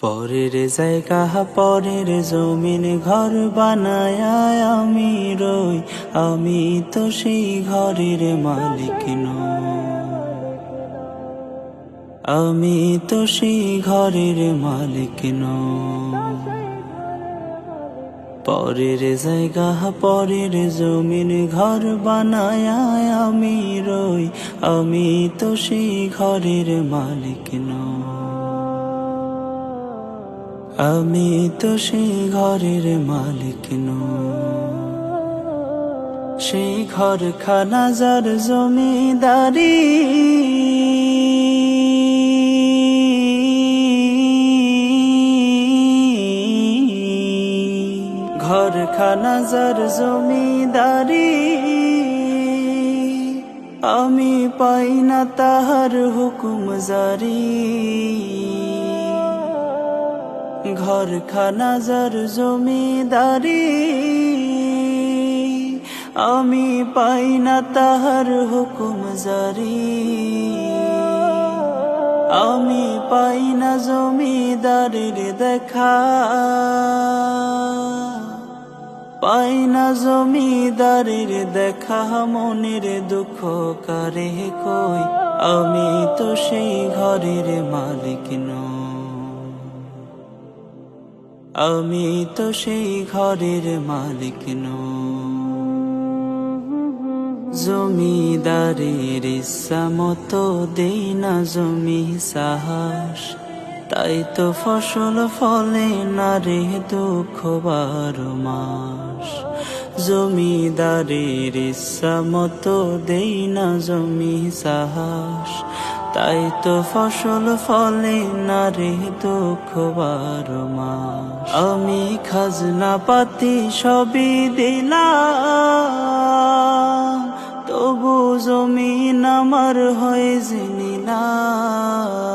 পরের জায়গা পরের জমিন ঘর বানায় আমি রই, আমি তো সেই ঘরের মালিক নই, আমি তো সেই ঘরের মালিক নই। পরের জায়গা পরের জমিন ঘর বানায় আমি রই, আমি তো সেই ঘরের মালিক নই, আমি তো সেই ঘরের মালিক নই। সেই ঘরখানা যার জমিদারি, ঘরখানা যার জমিদারি, আমি পাই না তাহার হুকুম জারি। ঘরখানা যার জমিদারি, আমি পাই না তাহার হুকুম জারি। আমি পাই না জমিদারির দেখা, পাই না জমিদারির দেখা, মনের দুঃখ কারে কই, আমি তো সেই ঘরের মালিক নই, আমি তো সেই ঘরের মালিক নই। জমিদারের ইচ্ছা মতো দেই না জমি সাহস, তাই তো ফসল ফলে না রে দুঃখ 12 মাস। জমিদারের ইচ্ছা মতো দেই না জমি সাহস, তাই তো ফসল ফলে না রে দুঃখ 12 মাস। আমি খাজনা পাতি সবই দিলাম, তবু জমিন আমার হয়ে নিলাম।